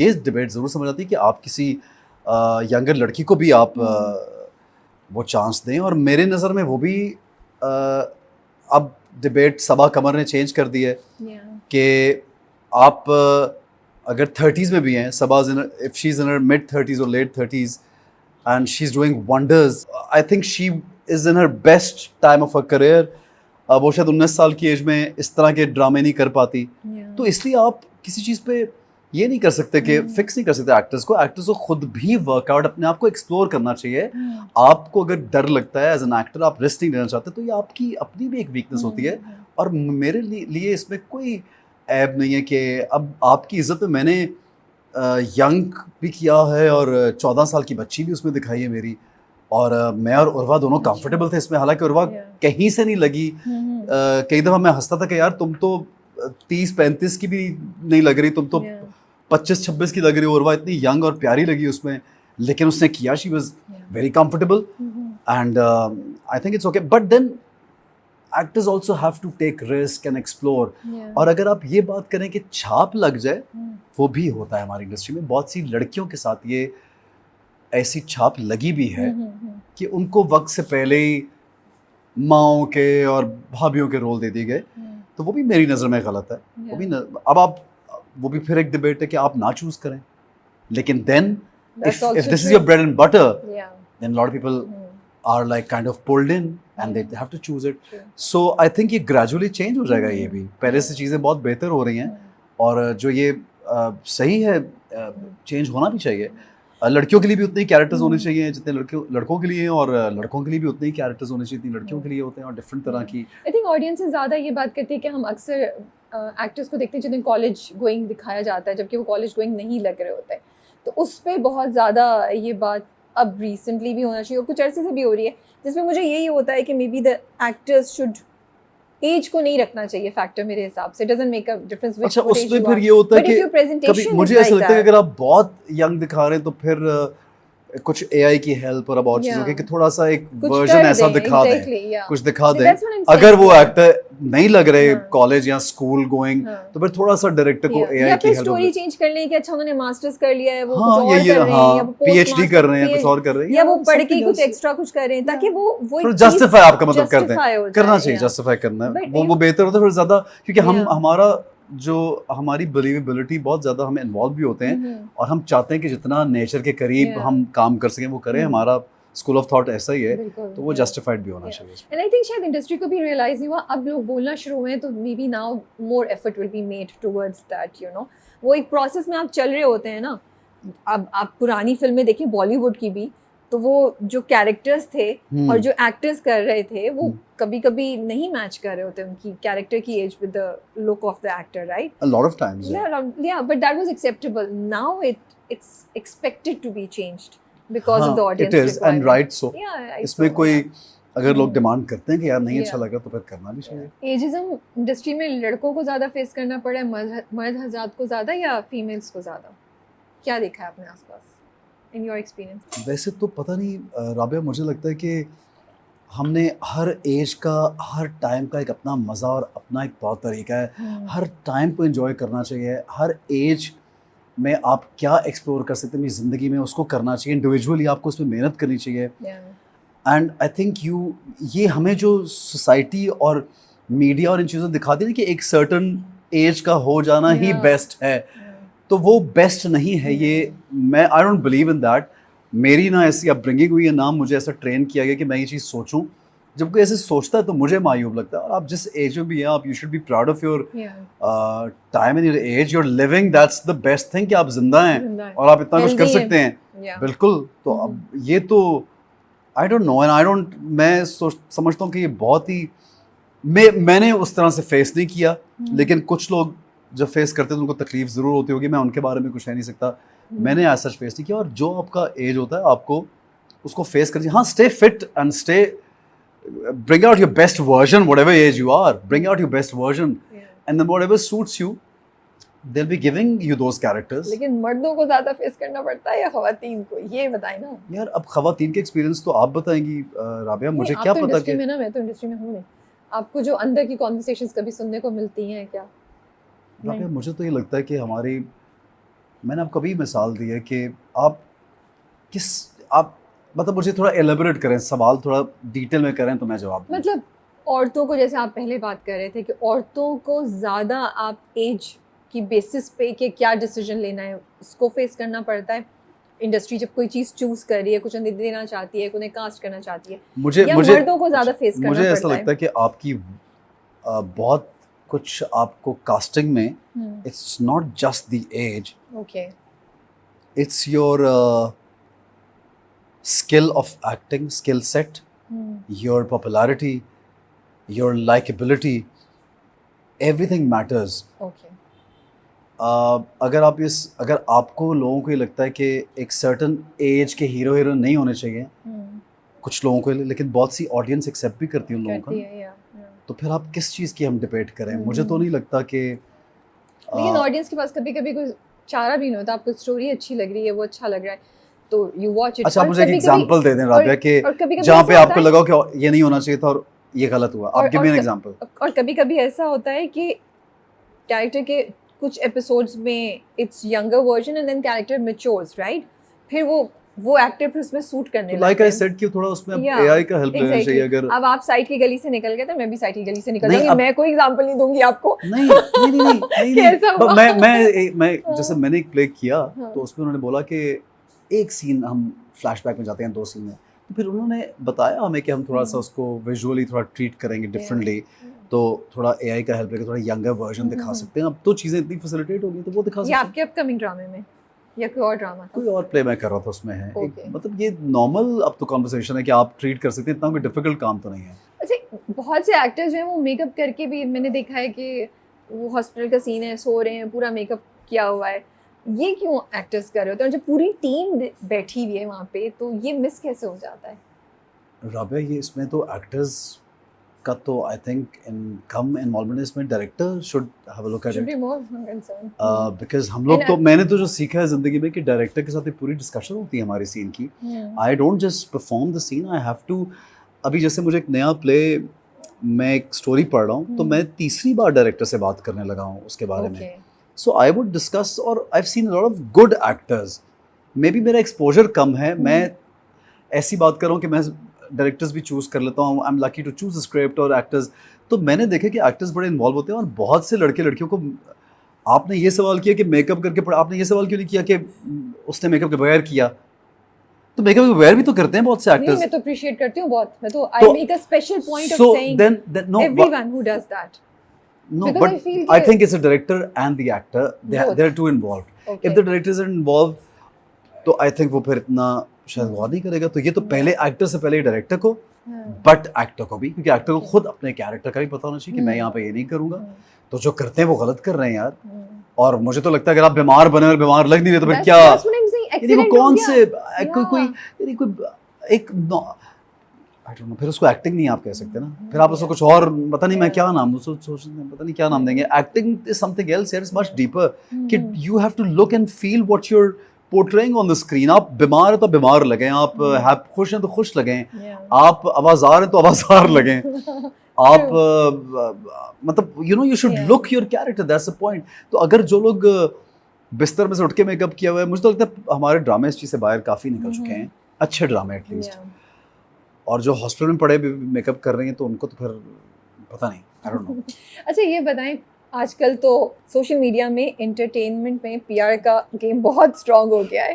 ये डिबेट ज़रूर समझ आती है कि आप किसी यंगर लड़की को भी आप वो चांस दें, और मेरे नज़र में वो भी अब डिबेट सबा कमर ने चेंज कर दी है कि आप अगर 30s में भी हैं, Saba if she is in her mid 30s और late 30s and she's doing wonders. I think she is in her best time of her career. वो शायद 19 साल की एज में इस तरह के ड्रामे नहीं कर पाती, तो इसलिए आप किसी चीज़ पे ये नहीं कर सकते कि फिक्स नहीं कर सकते एक्टर्स को खुद भी वर्कआउट अपने आप को एक्सप्लोर करना चाहिए। आपको अगर डर लगता है एज एन एक्टर, आप रिस्क नहीं लेना चाहते, तो ये आपकी अपनी भी एक वीकनेस होती है, और मेरे लिए इसमें कोई ऐब नहीं है कि अब आपकी इज्जत में मैंने यंग भी किया है और 14 साल की बच्ची भी उसमें दिखाई है मेरी, और मैं और उर्वा दोनों कंफर्टेबल थे इसमें, हालांकि उर्वा कहीं से नहीं लगी। कई दफ़ा मैं हंसता था कि यार तुम तो 30-35 की भी नहीं लग रही, तुम तो 25-26 की लग रही हो, उर्वा इतनी यंग और प्यारी लगी उसमें, लेकिन उसने किया, she was very comfortable and I think it's okay. But then actors also have to take risk and explore, और अगर आप ये बात करें कि छाप लग जाए, वो भी होता है हमारी इंडस्ट्री में। बहुत सी लड़कियों के साथ ये ऐसी छाप लगी भी है कि उनको वक्त से पहले ही माओं के और भाभीयों के रोल दे दिए गए, तो वो भी मेरी नज़र में गलत है। वो भी अब आप, वो भी फिर एक डिबेट है कि आप ना चूज करें, लेकिन then if this is your bread and butter, then a lot of people are like kind of pulled in and they have to choose it. So I think ये gradually change हो जाएगा। ये भी पहले से चीज़ें बहुत बेहतर हो रही हैं, और जो ये सही है, चेंज होना भी चाहिए। लड़कियों के लिए भी उतने ही कैरेक्टर्स होने चाहिए जितने लड़कों के लिए हैं, और लड़कों के लिए भी उतने ही कैरेक्टर्स होने चाहिए जितनी लड़कियों के लिए होते हैं, और डिफरेंट तरह की। आई थिंक ऑडियंस ज़्यादा ये बात करती है कि हम अक्सर एक्टर्स को देखते हैं जिन्हें कॉलेज गोइंग दिखाया जाता है, जबकि वो कॉलेज गोइंग नहीं लग रहे होते हैं, तो उस पर बहुत ज़्यादा ये बात अब रिसेंटली भी होना चाहिए, और कुछ अरसे से भी हो रही है, जिसमें मुझे यही होता है कि maybe the actors should age को नहीं रखना चाहिए फैक्टर मेरे हिसाब से। Doesn't make a difference which अच्छा, उसमें फिर ये होता है कि कभी मुझे ऐसा लगता है कि अगर आप बहुत यंग दिखा रहे हैं तो फिर कुछ एआई की हेल्प और अब और चीजों की कि थोड़ा सा एक वर्जन ऐसा दिखा दें, कुछ दिखा दें। अगर वो एक्टर नहीं लग रहे कॉलेज या स्कूल गोइंग, तो फिर थोड़ा सा डायरेक्टर को एआई की हेल्प, स्टोरी चेंज कर लें कि अच्छा उन्होंने मास्टर्स कर लिया है, वो कुछ और कर रहे हैं, या पीएचडी कर रहे हैं, कुछ और कर रहे हैं, या वो पढ़ के कुछ एक्स्ट्रा कुछ कर रहे हैं, ताकि वो जस्टिफाई, आपका मतलब करते हैं, करना चाहिए, जस्टिफाई करना है, वो बेहतर होता है फिर ज्यादा, क्योंकि हम हमारा जो हमारी बिलीवेबिलिटी बहुत ज़्यादा हम इन्वॉल्व भी होते हैं, और हम चाहते हैं कि जितना नेचर के करीब हम काम कर सकें वो करें। हमारा स्कूल ऑफ थॉट ऐसा ही है, तो वो जस्टिफाइड भी होना चाहिए। एंड आई थिंक शायद इंडस्ट्री को भी रियलाइज हुआ, अब लोग बोलना शुरू हुए हैं, तो may be now more effort will be made towards that, you know. वो एक प्रोसेस में आप चल रहे होते हैं ना। अब आप पुरानी फिल्में देखें, बॉलीवुड की भी, तो वो जो कैरेक्टर्स थे और जो एक्टर्स कर रहे थे, वो कभी कभी नहीं मैच कर रहे होते उनकी कैरेक्टर की age with the look of the actor, right? A lot of times. Yeah, but that was acceptable. Now it's expected to be changed because of the audience. It is, and right so. Yeah, इसमें कोई अगर लोग demand करते हैं कि यार नहीं अच्छा लगा, तो फिर करना भी चाहिए। एजिज्म इंडस्ट्री में लड़कों को ज़्यादा फेस करना पड़ा है, मर्द हज़रात को ज़्यादा या फीमेल्स को ज़्यादा? क्या देखा है आपने आसपास इन योर एक्सपीरियंस? वैसे तो पता नहीं राबिया, मुझे लगता है कि हमने हर एज का, हर टाइम का एक अपना मज़ा और अपना एक तौर तरीका है। हर टाइम को एंजॉय करना चाहिए, हर एज में आप क्या एक्सप्लोर कर सकते हैं अपनी ज़िंदगी में, उसको करना चाहिए। इंडिविजुअली आपको उसमें मेहनत करनी चाहिए। एंड आई थिंक ये हमें जो सोसाइटी और मीडिया और इन चीज़ों दिखाती है कि एक सर्टन एज का हो जाना ही बेस्ट है, तो वो बेस्ट नहीं है। ये मैं I don't believe in that. मेरी ना ऐसी अपब्रिंगिंग हुई है, ना मुझे ऐसा ट्रेन किया गया कि मैं ये चीज़ सोचूं। जब कोई ऐसे सोचता है तो मुझे मायूब लगता है। और आप जिस एज में भी हैं, आप you should be proud of your time and your age, your living, that's the best thing कि आप जिंदा हैं और आप इतना कुछ कर सकते हैं। बिल्कुल। तो अब ये तो आई डोंट नो, एंड मैं समझता हूँ कि ये बहुत ही मैंने उस तरह से फेस नहीं किया, लेकिन कुछ लोग जब फेस करते हैं तो उनको तकलीफ ज़रूर होती होगी। मैं उनके बारे में कुछ कह नहीं सकता, मैंने ऐसा फेस नहीं किया। और जो आपका एज होता है आपको उसको फेस कर, हाँ, stay fit and stay bring out your best version, whatever age you are, bring out your best version, and then whatever suits you, they'll be giving you those characters. लेकिन मर्दों को ज़्यादा फेस करना पड़ता है या ख़वातीन को, ये बताएं ना यार। अब ख़वातीन के एक्सपीरियंस तो आप बताएंगी राबिया, मुझे क्या पता कि मैं तो इंडस्ट्री में हूँ नहीं। आपको जो अंदर की कॉन्वर्सेशंस कभी सुनने को मिलती हैं क्या? राबिया, मुझे तो ये लगता है कि हमारी मैंने आपको अभी मिसाल दी है कि आप मतलब मुझे थोड़ा एलेबोरेट करें, सवाल थोड़ा डिटेल में करें तो मैं जवाब दूं। मतलब औरतों को, जैसे आप पहले बात कर रहे थे कि औरतों को ज़्यादा आप एज की बेसिस पे कि क्या डिसीजन लेना है उसको फेस करना पड़ता है। इंडस्ट्री जब कोई चीज़ चूज़ कर रही है, कुछ देना चाहती है, उन्हें कास्ट करना चाहती है, मुझे या मुझे मर्दों को ज़्यादा फेस करना मुझे ऐसा पड़ता लगता है कि आपकी बहुत कुछ आपको कास्टिंग में है? It's not just the age, okay. It's your skill of acting, skill set, your popularity, your likability, everything matters. Okay. अगर आपको लोगों को ये लगता है कि एक सर्टन एज के हीरो हीरोइन नहीं होने चाहिए कुछ लोगों को, लेकिन बहुत सी ऑडियंस एक्सेप्ट भी करती है उन लोगों करती का, है, या तो फिर आप किस चीज़ की हम डिबेट करें? मुझे तो नहीं लगता कि लेकिन ऑडियंस के पास कभी कभी कोई चारा भी नहीं होता। आपको स्टोरी अच्छी लग रही है, वो अच्छा लग रहा है तो यू वॉच इट। अच्छा, आप मुझे एक एग्जांपल दे दें राबिया कि कभी जहाँ पे आपको लगा कि ये नहीं होना चाहिए था और ये गलत हुआ, आप गिव मी एन एग्जांपल। और कभी कभी ऐसा होता है कि कैरेक्टर के कुछ एपिसोड्स में it's younger version and then character matures, right? फिर वो एक्टर फिर उसमें सूट करने लगता है। लाइक आई सेड कि थोड़ा उसमें एआई का हेल्प लेना चाहिए। अगर अब आप साइड की गली से निकल गए तो मैं भी साइड की गली से निकल जाऊंगी। मैं कोई एग्जांपल नहीं दूंगी आपको। नहीं नहीं नहीं नहीं कैसा हुआ? मैं जैसे मैंने एक प्ले किया तो उसमें उन्होंने बोला कि एक सीन हम फ्लैशबैक में जाते हैं, 2 सीन में, तो फिर उन्होंने बताया हमें कि हम थोड़ा सा उसको विजुअली थोड़ा ट्रीट करेंगे डिफरेंटली, तो थोड़ा एआई का हेल्प लेकर थोड़ा यंगर वर्जन दिखा सकते हैं। अब तो चीज़ें इतनी फैसिलिटेट हो गई तो वो दिखा सकते हैं। ये आपके अपकमिंग ड्रामे में या कोई और ड्रामा था? कोई और प्ले मैं कर रहा था उसमें है। Okay. मतलब ये नॉर्मल अब तो कॉन्वर्सेशन है कि आप ट्रीट कर सकते हैं, इतना कोई डिफिकल्ट काम तो नहीं है। अच्छा, बहुत से एक्टर्स जो हैं वो मेकअप करके भी, मैंने देखा है कि वो हॉस्पिटल का सीन है, सो रहे हैं, पूरा मेकअप किया हुआ है। ये क्यों एक्टर्स कर रहे होते हैं? और जब पूरी टीम बैठी हुई है वहाँ पे तो ये मिस कैसे हो जाता है? राबिया, ये इसमें तो एक्टर्स का तो आई थिंक कम इन्वॉल्वमेंट इसमें, director should have a look at it, because हम लोग तो, मैंने तो जो सीखा है ज़िंदगी में कि डायरेक्टर के साथ एक पूरी डिस्कशन होती है हमारी सीन की। I don't just perform the scene, I have to. अभी जैसे मुझे एक नया प्ले, मैं एक स्टोरी पढ़ रहा हूँ तो मैं तीसरी बार डायरेक्टर से बात करने लगा हूँ उसके बारे में। सो आई वुड डिस्कस, और I have seen a lot of good actors. May be मेरा एक्सपोजर कम है, मैं ऐसी बात कर रहा हूँ कि मैं डायरेक्टर्स भी चूज़ कर लेता हूँ, I am lucky to choose script और एक्टर्स। तो मैंने देखा कि एक्टर्स बड़े इन्वॉल्व होते हैं, और बहुत से लड़के लड़कियों को, आपने ये सवाल किया कि मेकअप करके पढ़ा, आपने ये सवाल क्यों नहीं किया कि उसने मेकअप के बगैर किया? तो मेकअप के बगैर भी तो करते हैं बहुत से एक्टर्स। मैं तो अप्रिशिएट करती हूँ बहुत। मैं तो I make a special point of saying everyone who does that. No, but I think it's a director and the actor. They're too involved. Okay. If the director isn't involved, तो I think वो फिर इतना शायद गौर नहीं करेगा। तो ये तो पहले एक्टर से पहले डायरेक्टर को, बट एक्टर को भी, क्योंकि एक्टर को खुद अपने कैरेक्टर का भी पता होना चाहिए कि मैं यहाँ पे ये नहीं करूँगा। तो जो करते हैं वो गलत कर रहे हैं यार। और मुझे तो लगता है अगर आप बीमार बने और बीमार लग नहीं रहे तो फिर क्या, यानी वो कौन से कोई एक I don't know, फिर उसको एक्टिंग नहीं आप कह सकते ना, फिर आप उसको कुछ और, पता नहीं मैं क्या नाम पता नहीं क्या नाम देंगे। Acting is something else, it's much deeper, कि you have to look and feel what you are portraying on the screen. आप बीमार हैं तो बीमार लगें, आप खुश हैं तो खुश लगें, आप आवाज़ार हैं तो आवाज़ार लगें, आप मतलब you know you should look your character, that's the point. तो अगर जो लोग बिस्तर में से उठ के मेकअप किया हुआ है, मुझे तो लगता है हमारे ड्रामे इस चीज़ से बाहर काफ़ी निकल चुके हैं, अच्छे ड्रामे एटलीस्ट। और जो हॉस्पिटल में पड़े मेकअप कर रही हैं तो उनको तो फिर पता नहीं, आई डोंट नो। अच्छा, ये बताएं, आजकल तो सोशल मीडिया में एंटरटेनमेंट में पीआर का गेम बहुत स्ट्रांग हो गया है।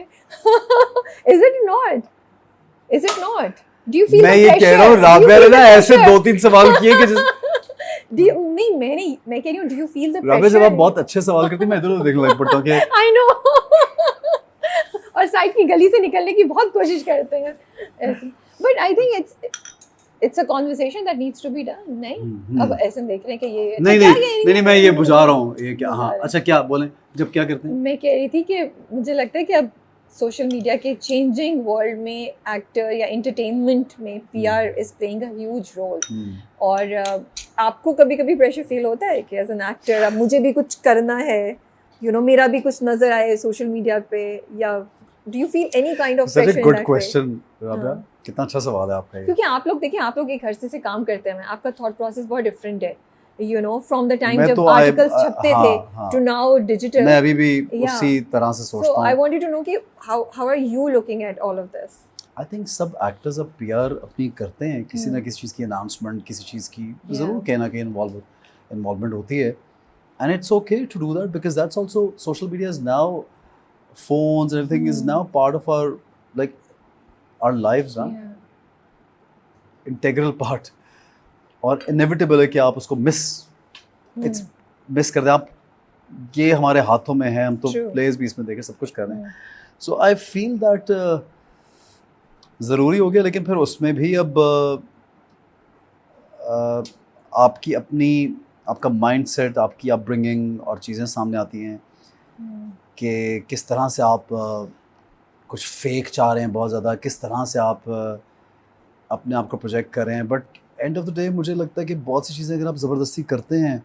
Is it not? Do you feel मैं ये कह रहा हूँ, राबिया ने ना ऐसे 2-3 सवाल किए कि मैं कह रही हूँ, do you feel the pressure? Rabia, जब आप बहुत अच्छे सवाल करती हैं मैं इधर-उधर देखने लग पड़ता हूँ कि आई नो। और साइड की गली से निकलने की बहुत कोशिश करते हैं ऐसे। But I think it's a conversation that needs to be done, नहीं? अब ऐसे देख रहे हैं कि ये नहीं मैं ये बुझा रहा हूँ, ये क्या, हाँ अच्छा क्या बोलें, जब क्या करते हैं? मैं कह रही थी कि मुझे लगता है कि अब सोशल मीडिया के चेंजिंग वर्ल्ड में एक्टर या एंटरटेनमेंट में PR is playing a huge role. और आपको कभी कभी प्रेशर फील होता है कि एज एन एक्टर अब मुझे भी कुछ करना है, यू नो, मेरा भी कुछ नजर आए सोशल मीडिया पे, या do you feel any kind of pressure in that way? Such a good question, Rabia, कितना अच्छा सवाल है आपका ये। क्योंकि आप लोग देखिए, आप लोग एक हर्षे से काम करते हैं, आपका थॉट प्रोसेस बहुत डिफरेंट है। you know, from the time मैं जब तो articles छपते थे हाँ, to now digital. मैं अभी भी Yeah. उसी तरह से So सोचता I हूँ. wanted to know कि how are you looking at all of this? I think सब एक्टर्स अब पीआर अपनी करते हैं, किसी ना किसी चीज़ की अनाउंसमेंट, किसी चीज़ की ज़रूर कहीं ना कहीं इन्वॉल्वमेंट होती है. And it's okay to do that because that's also social media is now, phones and everything is now part of our like our lives, huh? Yeah. Integral part. और इनएविटेबल है कि आप उसको मिस कर दें. आप ये हमारे हाथों में है, हम तो True. प्लेस भी इसमें देखे सब कुछ कर रहे हैं. सो आई फील दैट ज़रूरी हो गया, लेकिन फिर उसमें भी अब आपकी अपनी, आपका माइंडसेट, आपकी अपब्रिंगिंग और चीज़ें सामने आती हैं कि किस तरह से आप कुछ फेक चाह रहे हैं बहुत ज़्यादा, किस तरह से आप अपने आप को प्रोजेक्ट कर रहे हैं. But end of the day मुझे लगता है कि बहुत सी चीज़ें अगर आप ज़बरदस्ती करते हैं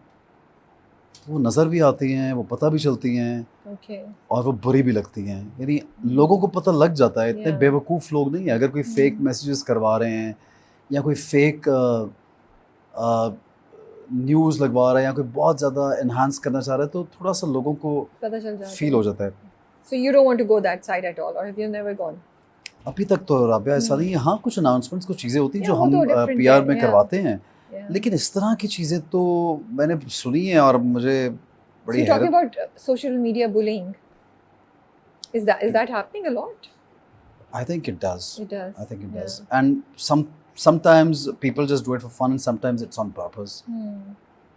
तो वो नज़र भी आती हैं, वो पता भी चलती हैं, Okay. और वो बुरी भी लगती हैं. यानी लोगों को पता लग जाता है. इतने Yeah. बेवकूफ़ लोग नहीं हैं. अगर कोई फेक मैसेजेस करवा रहे हैं या कोई फेक न्यूज़ लगवा रहा है या कोई बहुत ज़्यादा इन्हांस करना चाह रहा है, तो थोड़ा सा लोगों को पता चल जाता फील है. हो जाता है. So you don't want to go that side at all, or have you never gone? अभी तक तो राबिया ऐसा नहीं है. हाँ, कुछ अनाउंसमेंट्स, कुछ चीज़ें होती हैं Yeah, जो वो हम तो different पीआर है, में yeah. करवाते हैं, Yeah. लेकिन इस तरह की चीज़ें तो मैंने सुनी हैं और मुझे So बड़ी you're talking हैरत. about social media bullying. Is that happening a lot? I think it does. It does. I think it Yeah. does. And sometimes people just do it for fun and sometimes it's on purpose,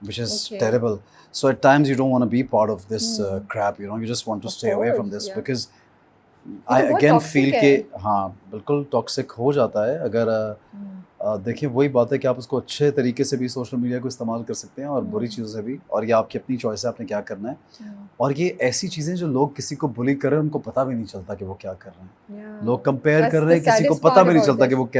which is Okay. terrible. So at times you don't want to be part of this crap, you know, you just want to Of stay away from course, this yeah. because तो I बहुत again toxic feel है. कि हाँ बिल्कुल toxic हो जाता है. अगर देखिए वही बात है कि आप उसको अच्छे तरीके से भी सोशल मीडिया को इस्तेमाल कर सकते हैं और बुरी चीज़ों से भी, और ये आपकी अपनी चॉइस है, आपने क्या करना है. और ये ऐसी चीज़ें जो लोग किसी को बुली कर रहे हैं उनको पता भी नहीं चलता कि वो क्या कर रहे हैं. Yeah. लोग कंपेयर That's कर रहे हैं, the किसी को saddest पता part भी नहीं about चलता कि this. वो कैसे